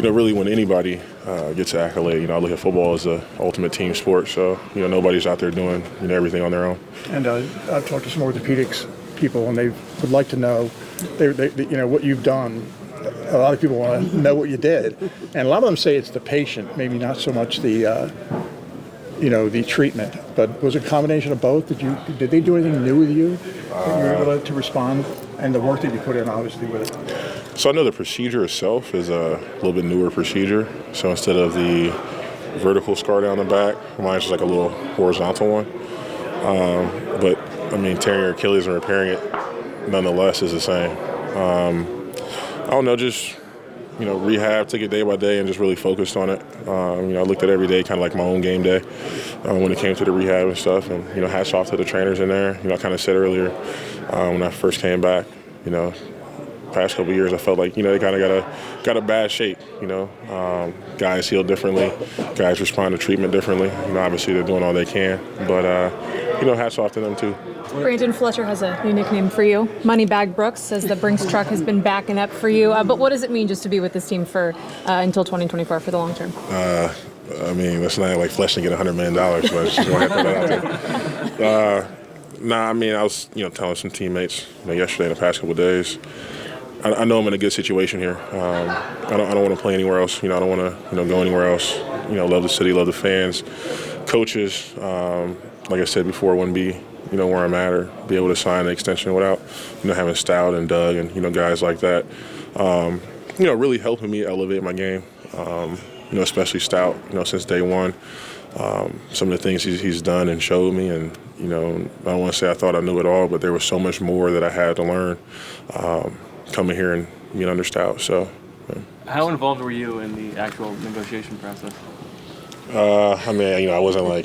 really when anybody gets an accolade, I look at football as the ultimate team sport. So, nobody's out there doing, everything on their own. And I've talked to some orthopedics people, and they would like to know, they what you've done. A lot of people want to know what you did, and a lot of them say it's the patient, maybe not so much the, the treatment. But was it a combination of both? Did they do anything new with you that you were able to respond, and the work that you put in, obviously, with it? So I know the procedure itself is a little bit newer procedure. So instead of the vertical scar down the back, mine's just like a little horizontal one. But tearing your Achilles and repairing it nonetheless is the same. I don't know, just, rehab, took it day by day and just really focused on it. I looked at every day kind of like my own game day when it came to the rehab and stuff. And, hats off to the trainers in there. I kind of said earlier when I first came back, past couple of years, I felt like, they kind of got a bad shape, Guys heal differently. Guys respond to treatment differently. Obviously they're doing all they can. But, hats off to them too. Brandon, Fletcher has a new nickname for you. Moneybag Brooks says the Brinks truck has been backing up for you. But what does it mean just to be with this team for until 2024 for the long term? It's not like Fletcher get $100 million, so I just want to put that out there. I was, telling some teammates yesterday and the past couple of days, I know I'm in a good situation here. I don't want to play anywhere else. I don't want to go anywhere else. Love the city, love the fans, coaches. Like I said before, wouldn't be where I'm at or be able to sign an extension without having Stout and Doug and guys like that. Really helping me elevate my game. Especially Stout. Since day one. Some of the things he's done and showed me, and I don't want to say I thought I knew it all, but there was so much more that I had to learn. Coming here and being under Stout. So, how involved were you in the actual negotiation process? I wasn't like,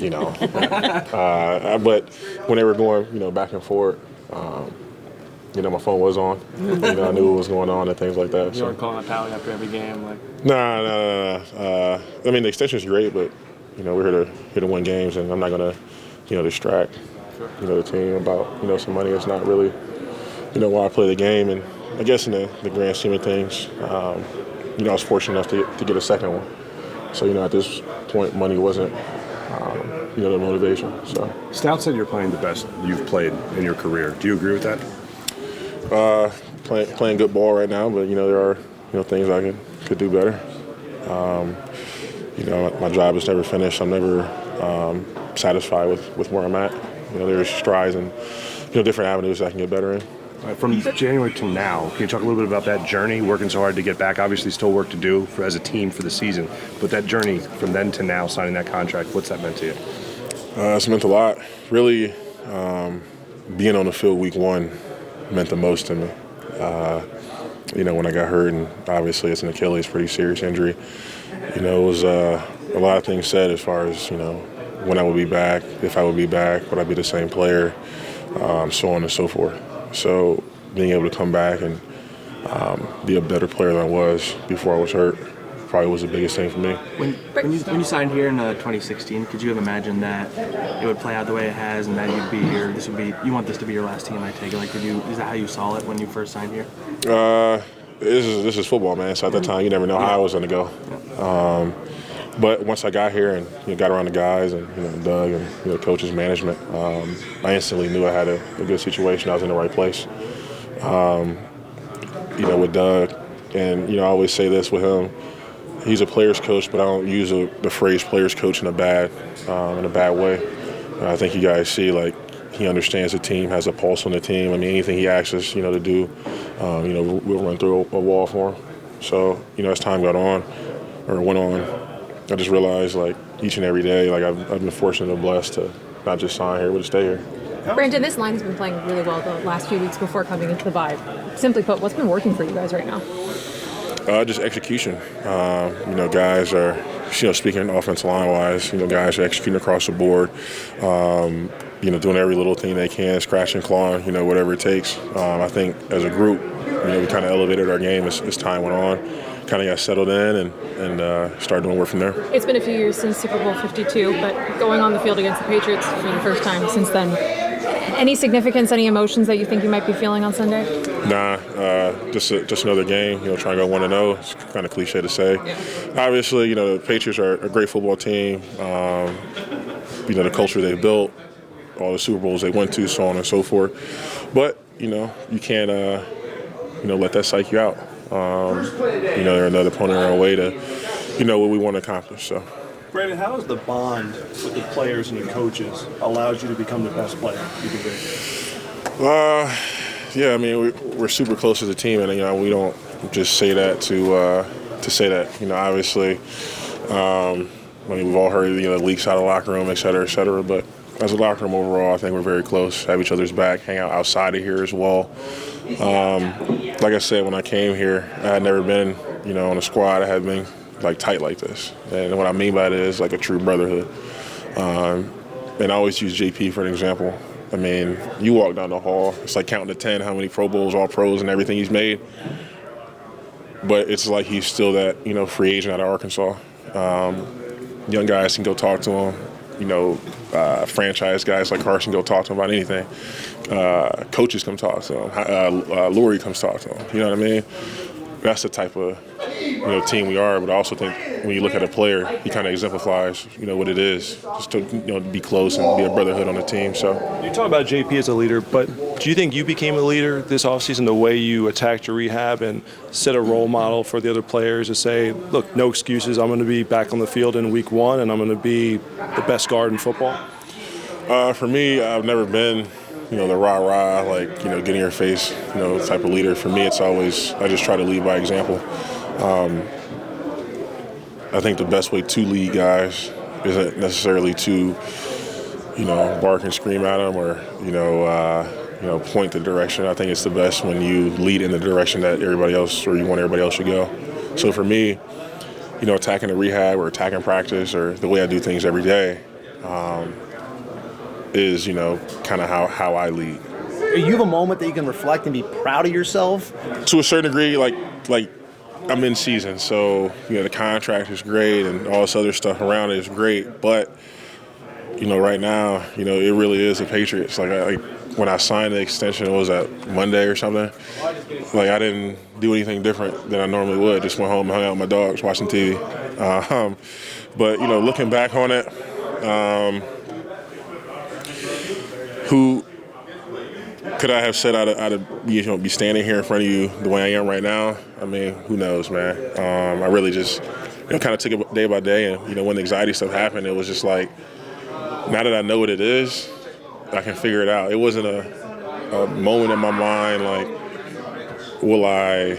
but when they were going, back and forth, my phone was on. I knew what was going on and things like that. You weren't calling a tally after every game, like? No. The extension's great, but we're here to win games, and I'm not gonna, distract, the team about some money. It's not really, why I play the game. And I guess in the grand scheme of things, I was fortunate enough to get a second one. So, at this point, money wasn't, the motivation. So Stout said you're playing the best you've played in your career. Do you agree with that? Playing good ball right now, but, there are, things I could do better. My job is never finished. I'm never satisfied with where I'm at. There's strides and, different avenues I can get better in. From January till now, can you talk a little bit about that journey, working so hard to get back? Obviously, still work to do as a team for the season, but that journey from then to now, signing that contract, what's that meant to you? It's meant a lot. Really, being on the field week one meant the most to me. When I got hurt, and obviously it's an Achilles, pretty serious injury, it was a lot of things said as far as, when I would be back, if I would be back, would I be the same player, so on and so forth. So being able to come back and be a better player than I was before I was hurt probably was the biggest thing for me. When you signed here in 2016, could you have imagined that it would play out the way it has, and that you'd be here? You want this to be your last team, I take it. Is that how you saw it when you first signed here? This is football, man. So at that time, you never know how I was going to go. But once I got here and got around the guys and Doug and coaches, management, I instantly knew I had a good situation. I was in the right place. With Doug, and I always say this with him. He's a player's coach, but I don't use the phrase "player's coach" in a bad way. I think you guys see he understands the team, has a pulse on the team. Anything he asks us, to do, we'll run through a wall for him. So as time went on, I just realized, each and every day, I've been fortunate and blessed to not just sign here, but to stay here. Brandon, this line has been playing really well the last few weeks before coming into the bye. Simply put, what's been working for you guys right now? Just execution. Guys are, speaking offensive line-wise, guys are executing across the board, doing every little thing they can, scratching, clawing, whatever it takes. I think as a group, we kind of elevated our game as time went on. Kind of got settled in and started doing work from there. It's been a few years since Super Bowl 52, but going on the field against the Patriots for the first time since then, any significance, any emotions that you think you might be feeling on Sunday? Nah, just another game. Trying to go 1-0. It's kind of cliche to say. Obviously, the Patriots are a great football team. The culture they built, all the Super Bowls they went to, so on and so forth. But you can't let that psych you out. They're another opponent on our way to what we want to accomplish. So. Brandon, how has the bond with the players and the coaches allowed you to become the best player you can be? Yeah, I mean, we're super close as a team, and we don't just say that to say that. Obviously, we've all heard leaks out of the locker room, et cetera, but as a locker room overall, I think we're very close, have each other's back, hang out outside of here as well. Like I said, when I came here, I had never been, on a squad that had been tight like this, and what I mean by that is like a true brotherhood. And I always use JP for an example. I mean, you walk down the hall, it's like counting to 10 how many Pro Bowls, all pros, and everything he's made. But it's like he's still that, free agent out of Arkansas. Young guys can go talk to him. Franchise guys like Carson go talk to him about anything. Coaches come talk to him. Laurie comes talk to him. You know what I mean? That's the type of team we are. But I also think when you look at a player, he kind of exemplifies what it is, just to be close and be a brotherhood on the team. So you talk about JP as a leader, but do you think you became a leader this offseason the way you attacked your rehab and set a role model for the other players to say, look, no excuses, I'm going to be back on the field in week 1 and I'm going to be the best guard in football? For me, I've never been the rah-rah, get in your face, type of leader. For me, it's always, I just try to lead by example. I think the best way to lead guys isn't necessarily to, bark and scream at them or, point the direction. I think it's the best when you lead in the direction that everybody else or you want everybody else to go. So for me, attacking the rehab or attacking practice or the way I do things every day, is, kind of how I lead. You have a moment that you can reflect and be proud of yourself? To a certain degree, like I'm in season, so, the contract is great and all this other stuff around it is great, but, right now, it really is the Patriots. When I signed the extension, it was that Monday or something, I didn't do anything different than I normally would. Just went home and hung out with my dogs, watching TV. But, looking back on it, who could I have said I'd be standing here in front of you the way I am right now? I mean, who knows, man? I really just kind of took it day by day, and when the anxiety stuff happened, it was just like, now that I know what it is, I can figure it out. It wasn't a moment in my mind like, will I,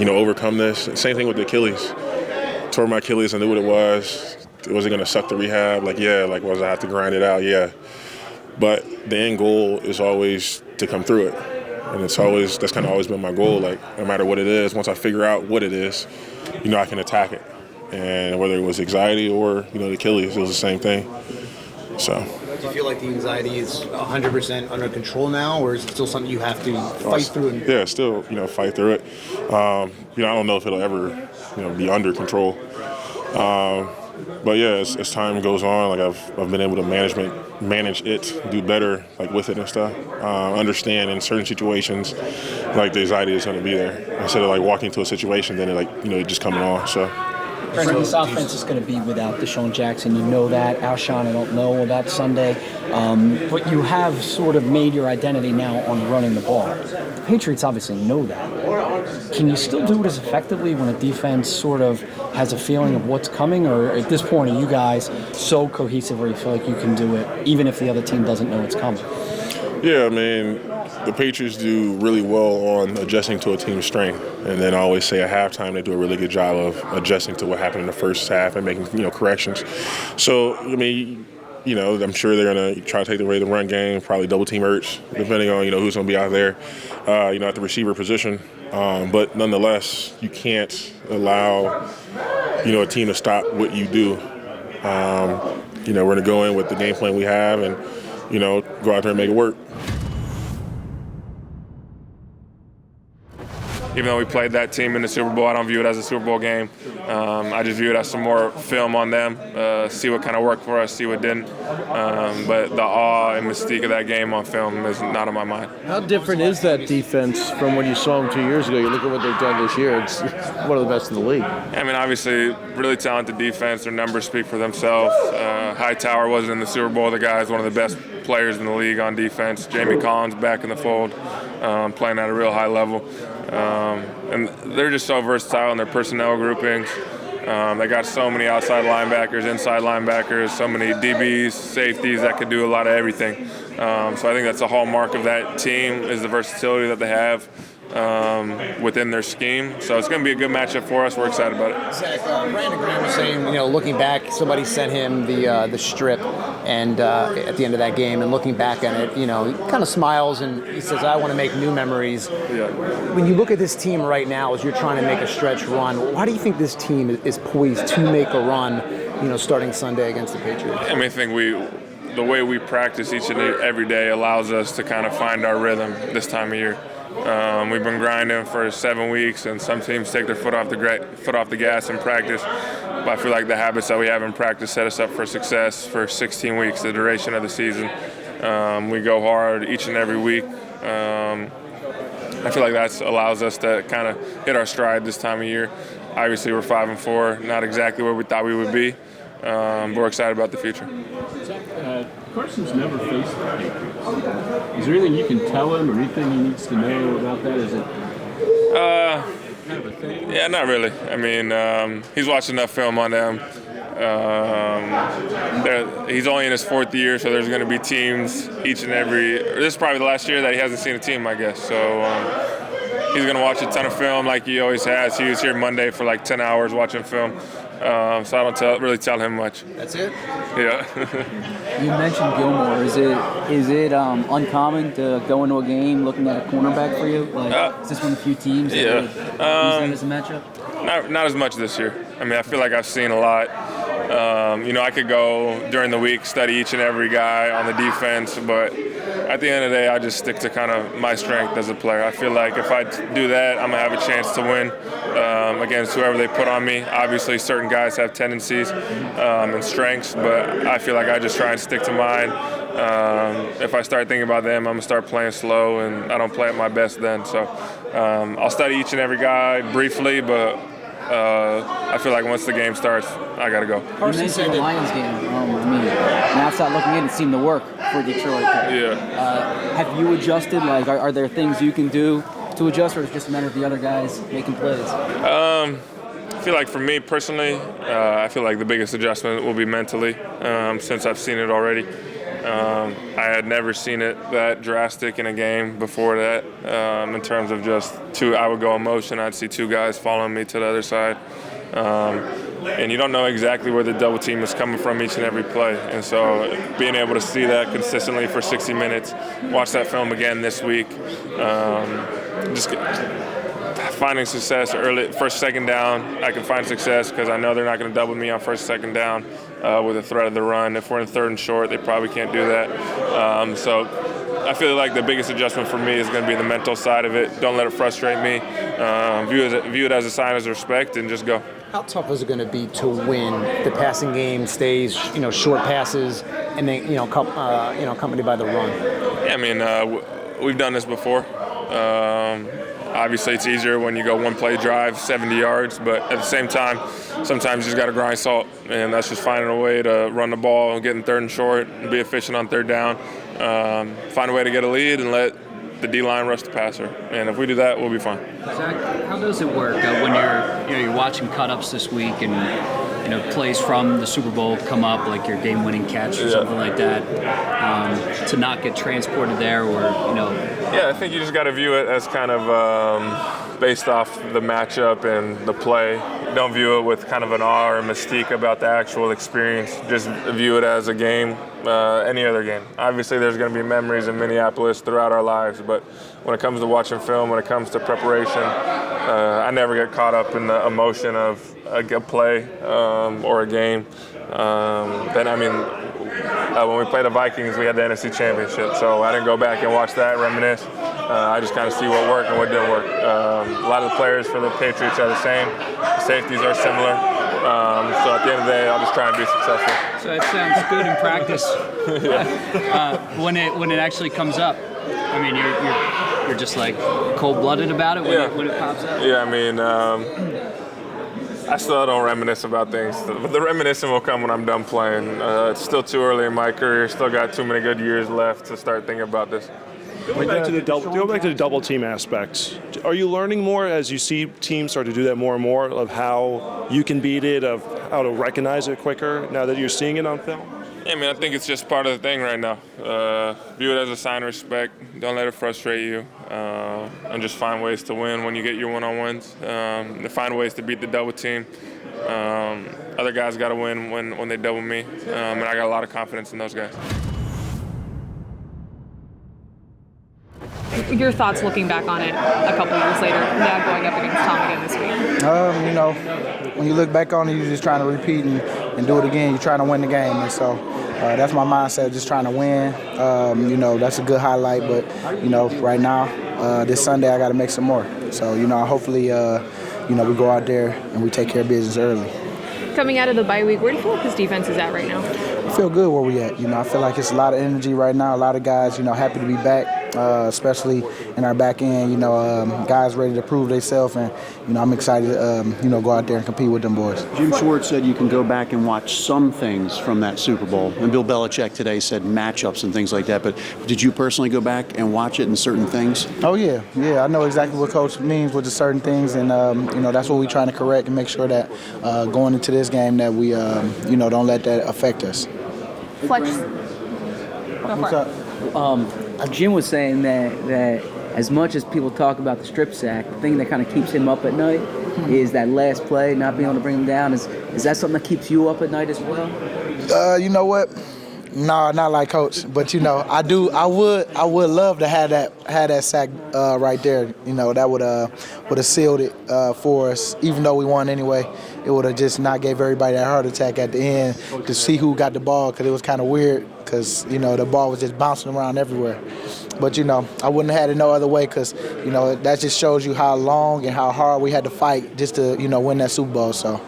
overcome this? Same thing with the Achilles. Tore my Achilles, I knew what it was. Was it going to suck the rehab? Was I have to grind it out? Yeah. But the end goal is always to come through it. And that's kind of always been my goal. No matter what it is, once I figure out what it is, I can attack it. And whether it was anxiety or, the Achilles, it was the same ththing. So. Do you feel like the anxiety is 100% under control now, or is it still something you have to fight through? Yeah, still, fight through it. I don't know if it'll ever, be under control. But yeah, as time goes on, I've been able to manage it, do better, with it and stuff. Understand in certain situations, the anxiety is going to be there instead of walking into a situation, then it just coming on. So. Brandon, this offense is going to be without Deshaun Jackson. You know that. Alshon, I don't know about Sunday. But you have sort of made your identity now on running the ball. The Patriots obviously know that. Can you still do it as effectively when a defense sort of has a feeling of what's coming? Or at this point, are you guys so cohesive where you feel like you can do it even if the other team doesn't know it's coming? Yeah, I mean, the Patriots do really well on adjusting to a team's strength. And then I always say at halftime they do a really good job of adjusting to what happened in the first half and making, corrections. So, I mean, I'm sure they're going to try to take away the run game, probably double-team Ertz, depending on, who's going to be out there, at the receiver position. But nonetheless, you can't allow, a team to stop what you do. We're going to go in with the game plan we have and, go out there and make it work. even though we played that team in the Super Bowl, I don't view it as a Super Bowl game. I just view it as some more film on them, see what kind of worked for us, see what didn't. But the awe and mystique of that game on film is not on my mind. How different is that defense from when you saw them 2 years ago? You look at what they've done this year, it's one of the best in the league. I mean, obviously, really talented defense. Their numbers speak for themselves. Hightower wasn't in the Super Bowl. The guy is one of the best players in the league on defense. Jamie Collins back in the fold, playing at a real high level. And they're just so versatile in their personnel groupings. They got so many outside linebackers, inside linebackers, so many DBs, safeties that could do a lot of everything. So I think that's a hallmark of that team is the versatility that they have within their scheme. So it's going to be a good matchup for us. We're excited about it. Zach, Brandon Graham was saying, looking back, somebody sent him the strip, and at the end of that game, and looking back at it, he kind of smiles and he says, "I want to make new memories." Yeah. When you look at this team right now, as you're trying to make a stretch run, why do you think this team is poised to make a run, starting Sunday against the Patriots? I mean, I think the way we practice each and every day allows us to kind of find our rhythm this time of year. We've been grinding for 7 weeks, and some teams take their foot off the gas in practice. But I feel like the habits that we have in practice set us up for success for 16 weeks, the duration of the season. We go hard each and every week. I feel like that allows us to kind of hit our stride this time of year. Obviously, we're 5-4, not exactly where we thought we would be, but we're excited about the future. Carson's never faced the Patriots. Is there anything you can tell him or anything he needs to know about that? Is it kind of a thing? Yeah, not really. I mean, he's watched enough film on them. He's only in his 4th year, so there's going to be teams each and every. This is probably the last year that he hasn't seen a team, I guess. So he's going to watch a ton of film like he always has. He was here Monday for like 10 hours watching film. So I don't really tell him much. That's it? Yeah. You mentioned Gilmore. Is it uncommon to go into a game looking at a cornerback for you? Is this one of the few teams that would use that as a matchup? Not as much this year. I mean, I feel like I've seen a lot. I could go during the week, study each and every guy on the defense, but at the end of the day, I just stick to kind of my strength as a player. I feel like if I do that, I'm going to have a chance to win against whoever they put on me. Obviously, certain guys have tendencies and strengths, but I feel like I just try and stick to mine. If I start thinking about them, I'm going to start playing slow, and I don't play at my best then. So I'll study each and every guy briefly, but I feel like once the game starts, I got to go. You mentioned the Lions game. Outside looking in, it seemed to work for Detroit. Yeah. Have you adjusted? Are there things you can do to adjust, or is it just a matter of the other guys making plays? I feel like for me personally, I feel like the biggest adjustment will be mentally, since I've seen it already. I had never seen it that drastic in a game before that, in terms of just I would go in motion, I'd see 2 guys following me to the other side. And you don't know exactly where the double team is coming from each and every play. And so being able to see that consistently for 60 minutes, watch that film again this week, just finding success early, first, second down, I can find success because I know they're not going to double me on first, second down with a threat of the run. If we're in 3rd and short, they probably can't do that. So I feel like the biggest adjustment for me is going to be the mental side of it. Don't let it frustrate me. View it as a sign of respect and just go. How tough is it going to be to win? The passing game stays, short passes, and then accompanied by the run. Yeah, I mean, we've done this before. Obviously, it's easier when you go one play drive, 70 yards, but at the same time, sometimes you just got to grind salt, and that's just finding a way to run the ball, get in 3rd and short, and be efficient on 3rd down. Find a way to get a lead and let the D-line rush the passer, and if we do that, we'll be fine. Zach, how does it work when you're watching cut-ups this week and plays from the Super Bowl come up, like your game-winning catch or something like that, to not get transported there, or Yeah, I think you just got to view it as kind of based off the matchup and the play. Don't view it with kind of an awe or mystique about the actual experience. Just view it as a game, any other game. Obviously, there's going to be memories in Minneapolis throughout our lives, but when it comes to watching film, when it comes to preparation, I never get caught up in the emotion of a play or a game. When we played the Vikings, we had the NFC Championship, so I didn't go back and watch that, reminisce. I just kind of see what worked and what didn't work. A lot of the players for the Patriots are the same. The safeties are similar. So at the end of the day, I'll just try and be successful. So that sounds good in practice. When it actually comes up, I mean, you're just like cold-blooded about it when it pops up. Yeah, I mean, I still don't reminisce about things, but the reminiscing will come when I'm done playing. It's still too early in my career. Still got too many good years left to start thinking about this. Go back to the double team aspects. Are you learning more as you see teams start to do that more and more of how you can beat it, of how to recognize it quicker now that you're seeing it on film? Yeah, I mean, I think it's just part of the thing right now. View it as a sign of respect. Don't let it frustrate you. And just find ways to win when you get your one-on-ones. To find ways to beat the double team. Other guys got to win when they double me. And I got a lot of confidence in those guys. Your thoughts looking back on it a couple years later, now going up against Tom again this week? You know, when you look back on it, you're just trying to repeat and do it again. You're trying to win the game, and so that's my mindset, just trying to win. You know, that's a good highlight, but, you know, right now, this Sunday I got to make some more. So, you know, hopefully, you know, we go out there and we take care of business early. Coming out of the bye week, where do you feel like this defense is at right now? I feel good where we at. You know, I feel like it's a lot of energy right now. A lot of guys, you know, happy to be back, especially in our back end. You know, guys ready to prove themselves, and you know, I'm excited to, you know, go out there and compete with them boys. Jim Schwartz said you can go back and watch some things from that Super Bowl, and Bill Belichick today said matchups and things like that. But did you personally go back and watch it in certain things? Oh yeah. I know exactly what Coach means with the certain things, and you know, that's what we're trying to correct and make sure that going into this game that we, you know, don't let that affect us. Fletch. What's up? Jim was saying that as much as people talk about the strip sack, the thing that kind of keeps him up at night is that last play, not being able to bring him down. Is that something that keeps you up at night as well? You know what? No, not like Coach, but you know, I would love to have that sack right there. You know, that would have sealed it for us. Even though we won anyway, it would have just not gave everybody that heart attack at the end to see who got the ball, because it was kind of weird, because you know the ball was just bouncing around everywhere. But you know, I wouldn't have had it no other way, because you know that just shows you how long and how hard we had to fight just to, you know, win that Super Bowl. So,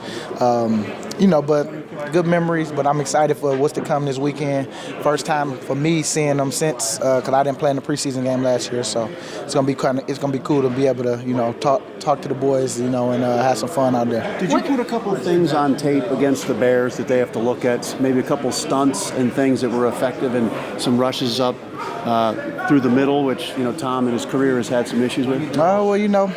you know, but good memories. But I'm excited for what's to come this weekend. First time for me seeing them since, because I didn't play in the preseason game last year. So it's gonna be cool to be able to, you know, talk to the boys, you know, and have some fun out there. Did you put a couple of things on tape against the Bears that they have to look at? Maybe a couple stunts and things that were effective, and some rushes up through the middle, which, you know, Tom in his career has had some issues with? Well, you know,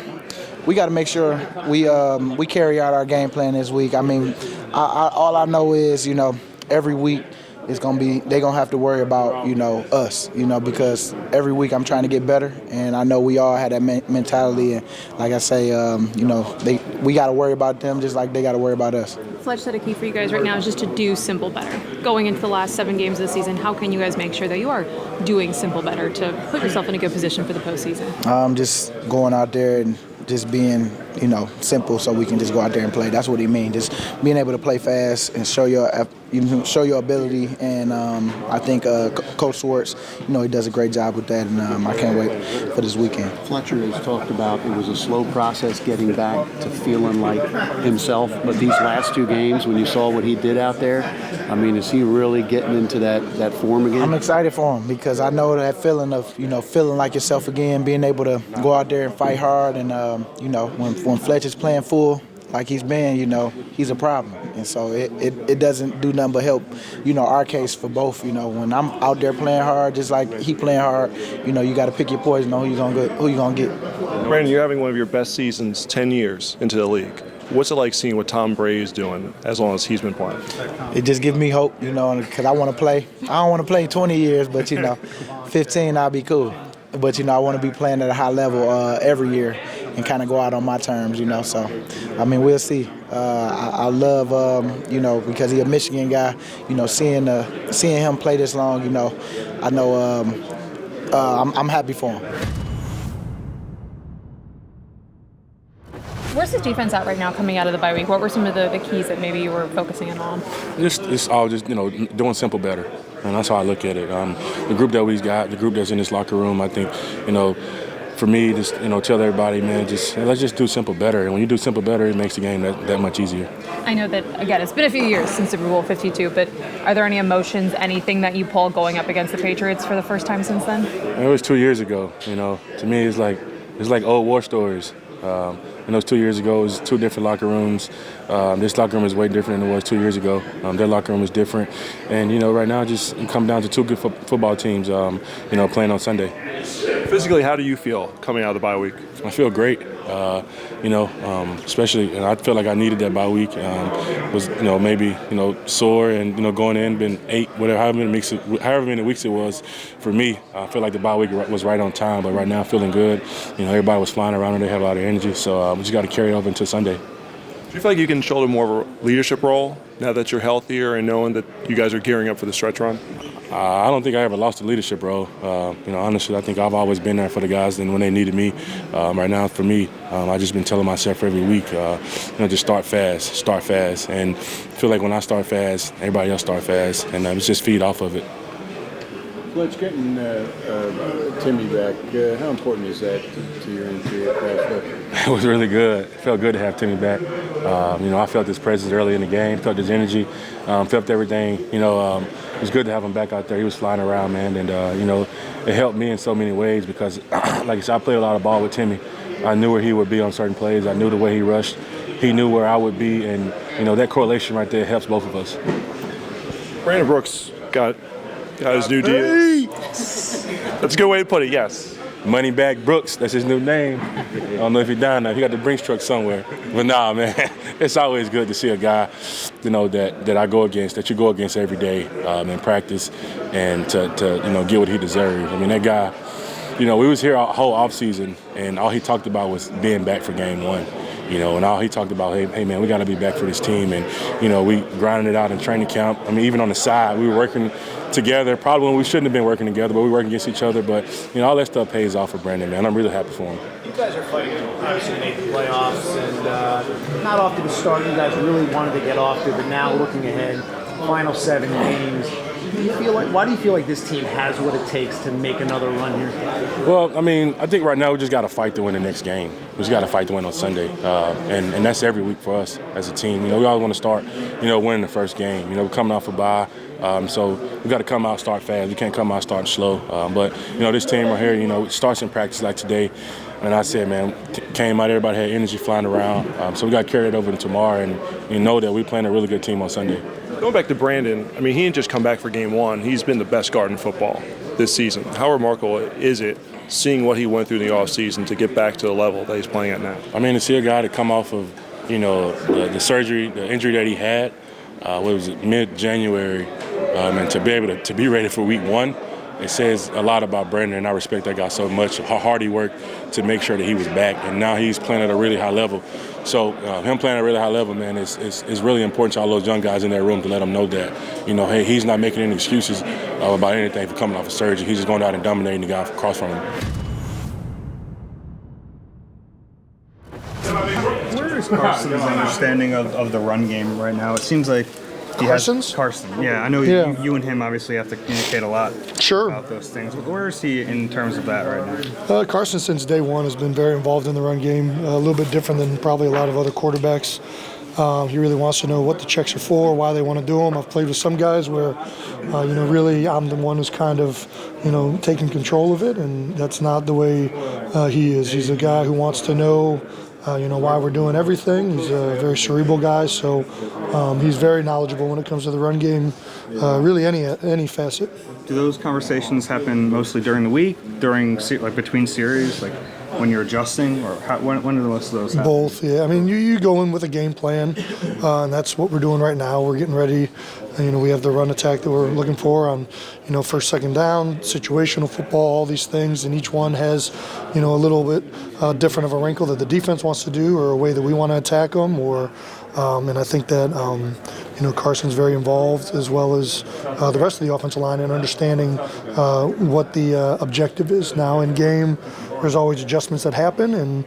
we got to make sure we carry out our game plan this week. I mean, all I know is, you know, every week they're gonna have to worry about, you know, us, you know, because every week I'm trying to get better, and I know we all had that mentality, and like I say, you know, we got to worry about them just like they got to worry about us. Fletch said a key for you guys right now is just to do simple better. Going into the last 7 games of the season, how can you guys make sure that you are doing simple better to put yourself in a good position for the postseason? Just going out there and just being, you know, simple, so we can just go out there and play. That's what he means. Just being able to play fast and show your ability. And I think Coach Schwartz, you know, he does a great job with that. And I can't wait for this weekend. Fletcher has talked about it was a slow process getting back to feeling like himself. But these last 2 games, when you saw what he did out there, I mean, is he really getting into that form again? I'm excited for him, because I know that feeling of, you know, feeling like yourself again, being able to go out there and fight hard. And you know, when Fletcher's playing full like he's been, you know, he's a problem. And so it doesn't do nothing but help, you know, our case for both. You know, when I'm out there playing hard, just like he playing hard, you know, you got to pick your poison, know who you gonna get. Brandon, you're having one of your best seasons 10 years into the league. What's it like seeing what Tom Brady's doing as long as he's been playing? It just gives me hope, you know, because I want to play. I don't want to play 20 years, but, you know, 15 I'll be cool. But, you know, I want to be playing at a high level every year and kind of go out on my terms, you know. So, I mean, we'll see. I love, you know, because he's a Michigan guy, you know, seeing him play this long, you know, I know I'm happy for him. Where's this defense at right now coming out of the bye week? What were some of the keys that maybe you were focusing in on? It's all just, you know, doing simple better. And that's how I look at it. The group that we got, the group that's in this locker room, I think, you know, for me, just tell everybody, man, let's just do simple better. And when you do simple better, it makes the game that much easier. I know that, again, it's been a few years since Super Bowl 52, but are there any emotions, anything that you pull going up against the Patriots for the first time since then? It was 2 years ago. To me, it's like old war stories. And those 2 years ago, it was two different locker rooms. This locker room is way different than it was 2 years ago. Their locker room is different. And, right now, just come down to two good football teams, playing on Sunday. Physically, how do you feel coming out of the bye week? I feel great. Especially, and I feel like I needed that bye week. Was maybe sore and going in, been 8, whatever, however many weeks it was for me. I feel like the bye week was right on time, but right now feeling good. Everybody was flying around and they have a lot of energy, so we just got to carry it over until Sunday. Do you feel like you can shoulder more of a leadership role now that you're healthier and knowing that you guys are gearing up for the stretch run? I don't think I ever lost a leadership role. Honestly, I think I've always been there for the guys when they needed me. Right now, for me, I've just been telling myself every week, just start fast. And I feel like when I start fast, everybody else start fast, and it's just feed off of it. Fletch, getting Timmy back, how important is that to your injury at pass? It was really good. It felt good to have Timmy back. I felt his presence early in the game, felt his energy, felt everything. It was good to have him back out there. He was flying around, man, and it helped me in so many ways because, like I said, I played a lot of ball with Timmy. I knew where he would be on certain plays. I knew the way he rushed. He knew where I would be, and that correlation right there helps both of us. Brandon Brooks got his new deal. Hey! That's a good way to put it, yes. Moneybag Brooks, that's his new name. I don't know if he's down now. He got the Brinks truck somewhere. But nah, man, it's always good to see a guy, that I go against, that you go against every day in practice, and to get what he deserves. I mean, that guy, we was here our whole offseason, and all he talked about was being back for game one. And all he talked about, hey man, we got to be back for this team. And, we grinded it out in training camp. I mean, even on the side, we were working together, probably when we shouldn't have been working together, but we working against each other. But, all that stuff pays off for Brandon, man. I'm really happy for him. You guys are fighting to obviously make the playoffs, and not off to the start you guys really wanted to get off to, but now looking ahead, final 7 games, why do you feel like this team has what it takes to make another run here? Well, I mean, I think right now we just got to fight to win the next game. We just got to fight to win on Sunday, and that's every week for us as a team. We always want to start, winning the first game. We're coming off a bye, so we got to come out start fast. We can't come out starting slow. But this team right here, it starts in practice like today. And I said, man, came out, everybody had energy flying around. So we got to carry it over to tomorrow, and know that we're playing a really good team on Sunday. Going back to Brandon, I mean, he didn't just come back for game one. He's been the best guard in football this season. How remarkable is it seeing what he went through in the offseason to get back to the level that he's playing at now? I mean, to see a guy to come off of, the surgery, the injury that he had, mid-January, and to be able to be ready for week one, it says a lot about Brandon, and I respect that guy so much, how hard he worked to make sure that he was back, and now he's playing at a really high level. So him playing at a really high level, man, is really important to all those young guys in that room to let them know that, hey, he's not making any excuses about anything for coming off of surgery. He's just going out and dominating the guy across from him. Where is Carson's understanding of the run game right now? It seems like Carson, yeah. I know you and him obviously have to communicate a lot about those things. But where is he in terms of that right now? Carson, since day one, has been very involved in the run game, a little bit different than probably a lot of other quarterbacks. He really wants to know what the checks are for, why they want to do them. I've played with some guys where, really I'm the one who's kind of, taking control of it, and that's not the way he is. He's a guy who wants to know why we're doing everything. He's a very cerebral guy, so he's very knowledgeable when it comes to the run game, really any facet. Do those conversations happen mostly during the week, between series, when you're adjusting, or when do most of those happen? Both, yeah. I mean, you go in with a game plan, and that's what we're doing right now. We're getting ready. We have the run attack that we're looking for on, first, second down, situational football, all these things, and each one has, a little bit different of a wrinkle that the defense wants to do, or a way that we want to attack them, or, and I think that, Carson's very involved, as well as the rest of the offensive line, in understanding what the objective is. Now in game, there's always adjustments that happen, and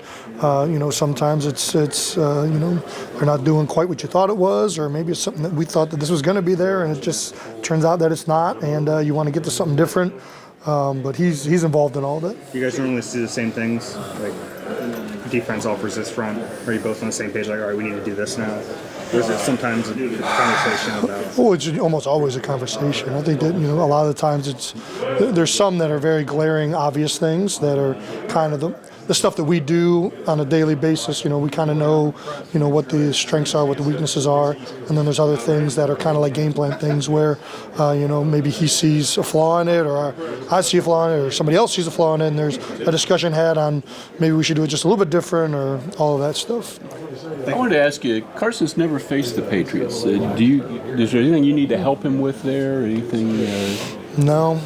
sometimes it's they're not doing quite what you thought it was, or maybe it's something that we thought that this was going to be there, and it just turns out that it's not, and you want to get to something different. but he's involved in all that. You guys normally see the same things, like defense offers this front. Are you both on the same page? Like, all right, we need to do this now. Or is it sometimes a conversation about? Well, it's almost always a conversation. I think that a lot of the times there's some that are very glaring, obvious things that are kind of the stuff that we do on a daily basis. We kind of know, what the strengths are, what the weaknesses are, and then there's other things that are kind of like game plan things where, maybe he sees a flaw in it, or I see a flaw in it, or somebody else sees a flaw in it, and there's a discussion had on maybe we should do it just a little bit different, or all of that stuff. I wanted to ask you, Carson's never faced the Patriots. Is there anything you need to help him with there? Anything? No,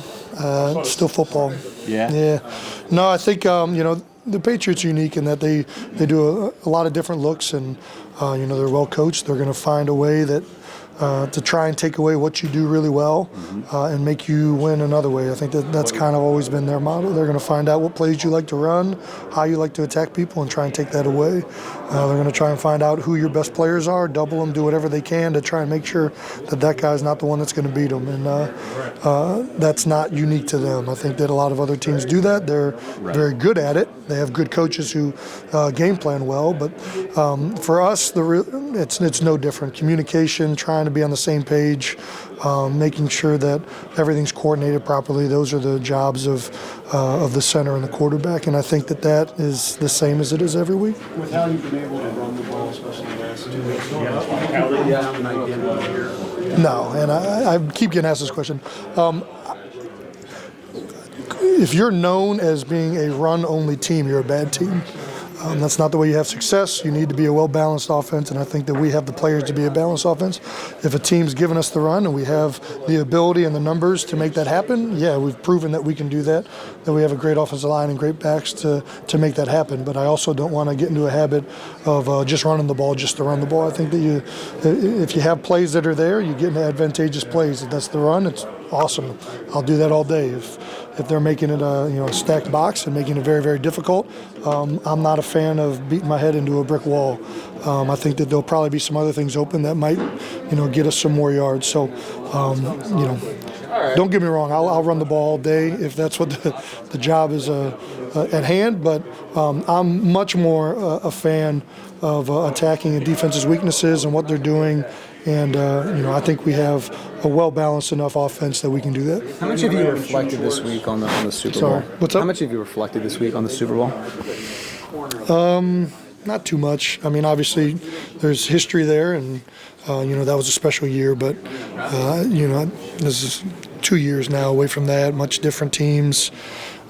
it's still football. Yeah. Yeah. No, I think the Patriots are unique in that they do a lot of different looks, and they're well coached. They're going to find a way that to try and take away what you do really well and make you win another way. I think that's kind of always been their motto. They're going to find out what plays you like to run, how you like to attack people, and try and take that away. They're going to try and find out who your best players are, double them, do whatever they can to try and make sure that guy's not the one that's going to beat them. And that's not unique to them. I think that a lot of other teams do that. They're very good at it. They have good coaches who game plan well. But for us, it's no different. Communication, trying to be on the same page, making sure that everything's coordinated properly. Those are the jobs of the center and the quarterback, and I think that is the same as it is every week. With how you've been able to run the ball, especially the last 2 weeks, how did you have an idea here? No, and I keep getting asked this question. If you're known as being a run-only team, you're a bad team. That's not the way you have success. You need to be a well-balanced offense, and I think that we have the players to be a balanced offense. If a team's given us the run and we have the ability and the numbers to make that happen, yeah, we've proven that we can do that we have a great offensive line and great backs to make that happen. But I also don't want to get into a habit of just running the ball just to run the ball. I think that if you have plays that are there, you get into advantageous plays. If that's the run, it's awesome. I'll do that all day. If they're making it a stacked box and making it very, very difficult, I'm not a fan of beating my head into a brick wall. I think that there'll probably be some other things open that might, get us some more yards. So, don't get me wrong. I'll run the ball all day if that's what the job is at hand. But I'm much more a fan of attacking a defense's weaknesses and what they're doing. And, I think we have a well-balanced enough offense that we can do that. How much have you reflected this week on the Super Bowl? Sorry, what's up? How much have you reflected this week on the Super Bowl? Not too much. I mean, obviously, there's history there, and, that was a special year. But, this is 2 years now away from that, much different teams.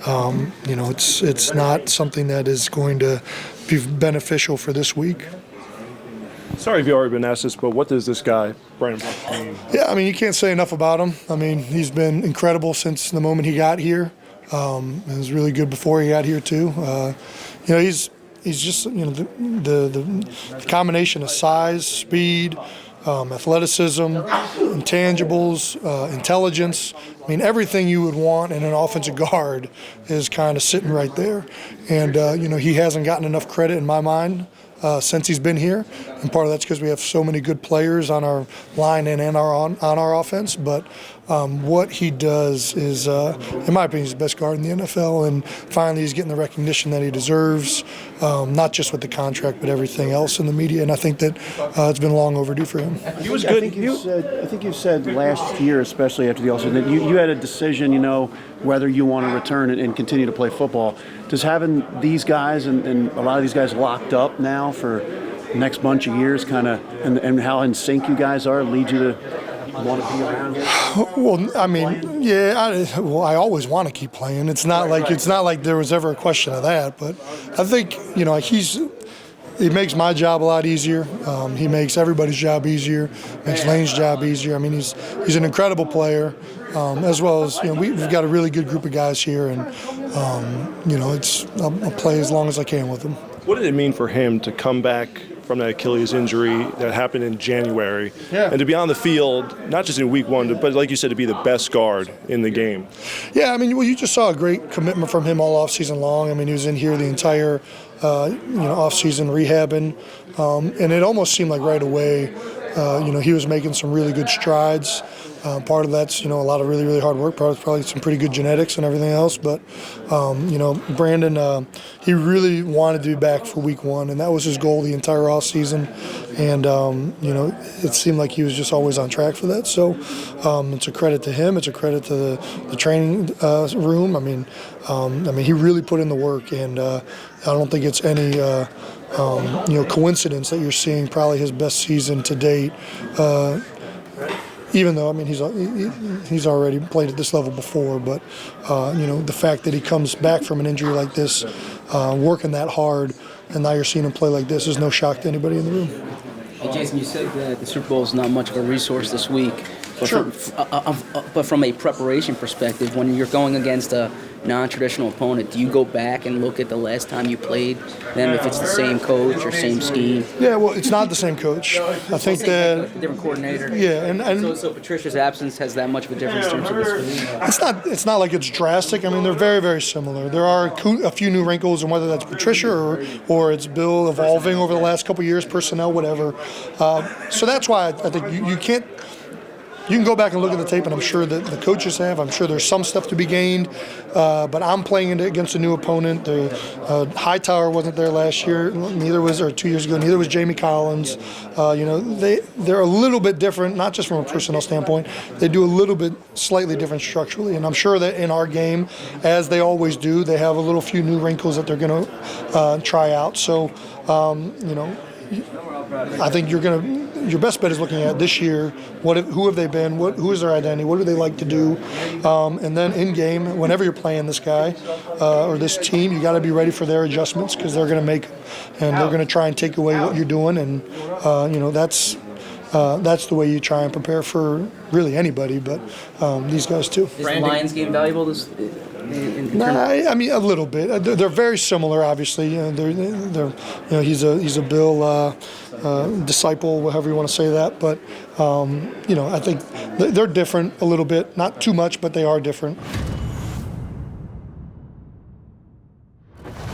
It's not something that is going to be beneficial for this week. Sorry if you've already been asked this, but what does this guy, Brandon Brooks, mean? Yeah, I mean, you can't say enough about him. I mean, he's been incredible since the moment he got here. He was really good before he got here, too. He's just, the combination of size, speed, athleticism, intangibles, intelligence. I mean, everything you would want in an offensive guard is kind of sitting right there. And, he hasn't gotten enough credit in my mind since he's been here, and part of that's because we have so many good players on our line and on our offense. But what he does is, in my opinion, he's the best guard in the NFL, and finally he's getting the recognition that he deserves, not just with the contract, but everything else in the media. And I think that it's been long overdue for him. He was good. I think you said last year, especially after the All-Star, that you had a decision, whether you want to return and continue to play football. Does having these guys and a lot of these guys locked up now for the next bunch of years and how in sync you guys are lead you to want to be around here? Well, I mean, yeah, I always want to keep playing. It's not like there was ever a question of that. But I think, he makes my job a lot easier. He makes everybody's job easier, makes Lane's job easier. I mean, he's an incredible player, as well as, we've got a really good group of guys here, and, I'll play as long as I can with them. What did it mean for him to come back from that Achilles injury that happened in January and to be on the field, not just in week 1, but like you said, to be the best guard in the game? Yeah, I mean, you just saw a great commitment from him all offseason long. I mean, he was in here the entire off-season rehabbing, and it almost seemed like right away, he was making some really good strides. Part of that's, a lot of really, really hard work. Probably some pretty good genetics and everything else. But, Brandon, he really wanted to be back for week 1, and that was his goal the entire offseason. And, it seemed like he was just always on track for that. So it's a credit to him. It's a credit to the training room. He really put in the work, and I don't think it's any coincidence that you're seeing probably his best season to date. Even though he's already played at this level before, but the fact that he comes back from an injury like this, working that hard, and now you're seeing him play like this is no shock to anybody in the room. Hey, Jason, you said that the Super Bowl is not much of a resource this week. But Sure. But from a preparation perspective, when you're going against a non-traditional opponent, do you go back and look at the last time you played them, if it's the same coach or same scheme? Yeah, well, it's not the same coach. I think that different coordinator. Yeah, and so Patricia's absence has that much of a difference in terms of this. it's not like it's drastic. They're very, very similar. There are a few new wrinkles, and whether that's Patricia or it's Bill evolving over the last couple of years, personnel, whatever. So that's why I think you can't. You can go back and look at the tape, and I'm sure that the coaches have. I'm sure there's some stuff to be gained, but I'm playing against a new opponent. Hightower wasn't there last year, or 2 years ago. Neither was Jamie Collins. They're a little bit different, not just from a personnel standpoint. They do a little bit slightly different structurally, and I'm sure that in our game, as they always do, they have a few new wrinkles that they're going to try out. So, I think your best bet is looking at this year. Who have they been? Who is their identity? What do they like to do? And then in game, whenever you're playing this guy or this team, you got to be ready for their adjustments because they're going to make, and they're going to try and take away what you're doing. And that's the way you try and prepare for really anybody, but these guys too. Is the Lions game valuable this? A little bit. They're very similar, obviously. He's a Bill disciple, however you want to say that. But I think they're different a little bit. Not too much, but they are different.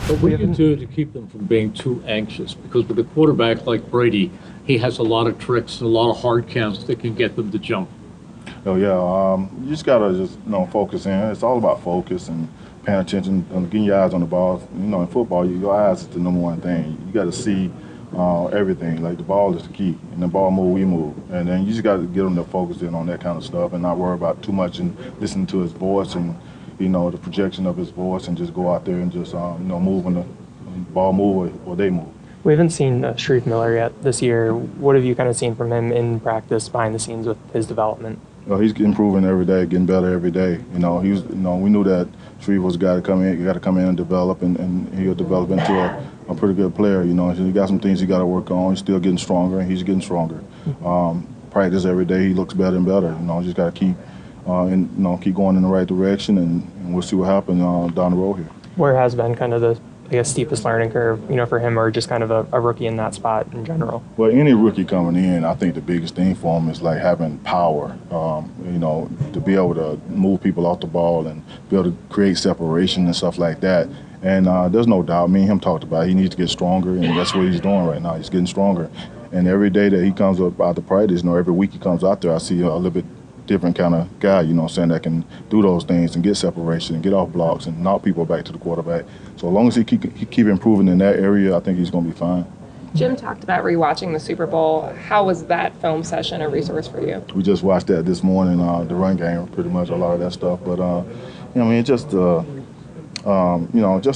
What do you do to keep them from being too anxious? Because with a quarterback like Brady, he has a lot of tricks, a lot of hard counts that can get them to jump. Oh yeah, you just gotta focus in. It's all about focus and paying attention and getting your eyes on the ball. In football, your eyes is the number one thing. You got to see everything. Like the ball is the key, and the ball move, we move, and then you just got to get them to focus in on that kind of stuff and not worry about too much and listen to his voice and the projection of his voice, and just go out there and just move when the ball move or they move. We haven't seen Sharif Miller yet this year. What have you kind of seen from him in practice, behind the scenes with his development? He's improving every day, getting better every day. We knew that Sharif was a guy to come in. You got to come in and develop, and he'll develop into a pretty good player. He got some things he got to work on. He's still getting stronger, and he's getting stronger. Practice every day, he looks better and better. Just got to keep keep going in the right direction, and we'll see what happens down the road here. Where has been kind of the steepest learning curve, for him, or just kind of a rookie in that spot in general? Well, any rookie coming in, I think the biggest thing for him is like having power, to be able to move people off the ball and be able to create separation and stuff like that. And there's no doubt, me and him talked about it. He needs to get stronger, and that's what he's doing right now. He's getting stronger. And every day that he comes up out the practice, every week he comes out there, I see a little bit different kind of guy, that can do those things and get separation and get off blocks and knock people back to the quarterback. So as long as he keep improving in that area, I think he's going to be fine. Jim talked about rewatching the Super Bowl. How was that film session a resource for you? We just watched that this morning, the run game, pretty much a lot of that stuff. But just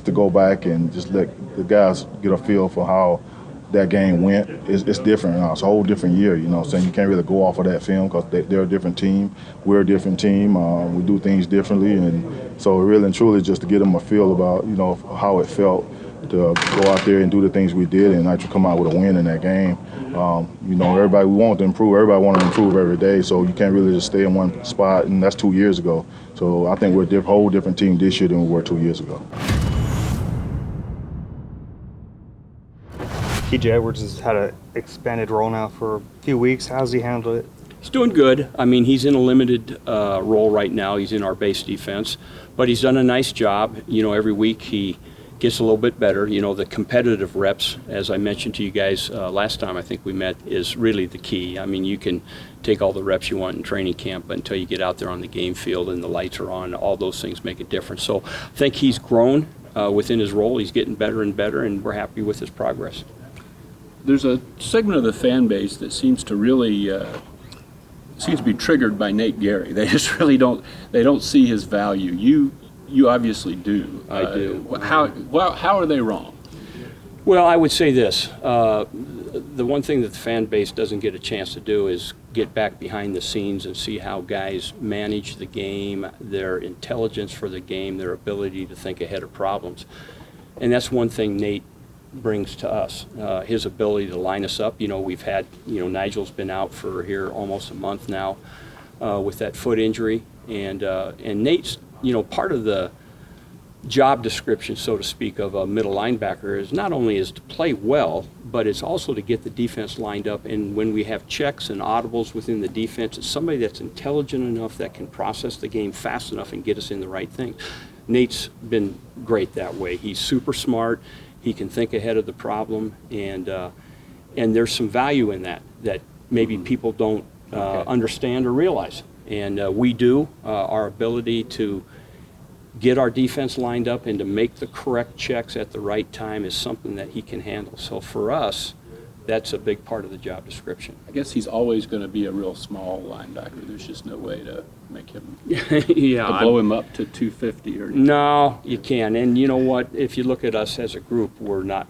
to go back and just let the guys get a feel for how that game went, it's different now. It's a whole different year, saying you can't really go off of that film because they're a different team. We're a different team. We do things differently. And so really and truly just to get them a feel about, how it felt to go out there and do the things we did and actually come out with a win in that game. Everybody, we want to improve. Everybody wants to improve every day. So you can't really just stay in one spot, and that's 2 years ago. So I think we're a whole different team this year than we were 2 years ago. TJ Edwards has had an expanded role now for a few weeks. How's he handled it? He's doing good. He's in a limited role right now. He's in our base defense, but he's done a nice job. Every week he gets a little bit better. You know, the competitive reps, as I mentioned to you guys last time I think we met, is really the key. I mean, you can take all the reps you want in training camp, but until you get out there on the game field and the lights are on, all those things make a difference. So I think he's grown within his role. He's getting better and better, and we're happy with his progress. There's a segment of the fan base that seems to really seems to be triggered by Nate Gary. They just really don't see his value. You obviously do. I do. How are they wrong? Well, I would say this. The one thing that the fan base doesn't get a chance to do is get back behind the scenes and see how guys manage the game, their intelligence for the game, their ability to think ahead of problems. And that's one thing Nate brings to us, his ability to line us up. You know, we've had, Nigel's been out for here almost a month now with that foot injury. And Nate's, part of the job description, so to speak, of a middle linebacker is not only is to play well, but it's also to get the defense lined up. And when we have checks and audibles within the defense, it's somebody that's intelligent enough that can process the game fast enough and get us in the right thing. Nate's been great that way. He's super smart. He can think ahead of the problem, and there's some value in that maybe people don't understand or realize. And we do. Our ability to get our defense lined up and to make the correct checks at the right time is something that he can handle. So for us, that's a big part of the job description. I guess he's always going to be a real small linebacker. There's just no way to make him to blow him up to 250 or anything. No, you can't. And you know what? If you look at us as a group, we're not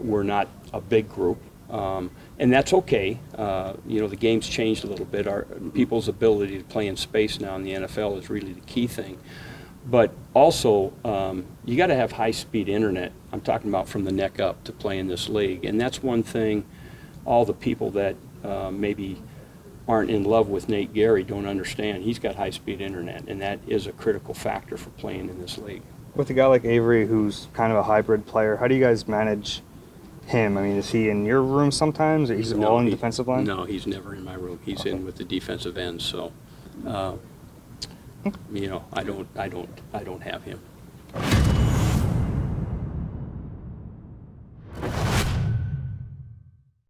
a big group, and that's okay. The game's changed a little bit. Our people's ability to play in space now in the NFL is really the key thing. But also, you got to have high-speed internet. I'm talking about from the neck up to play in this league, and that's one thing all the people that maybe aren't in love with Nate Gary don't understand. He's got high-speed internet, and that is a critical factor for playing in this league. With a guy like Avery, who's kind of a hybrid player, how do you guys manage him? I mean, is he in your room sometimes? Or he's all in the defensive line? No, he's never in my room. He's in with the defensive end. So, I don't have him.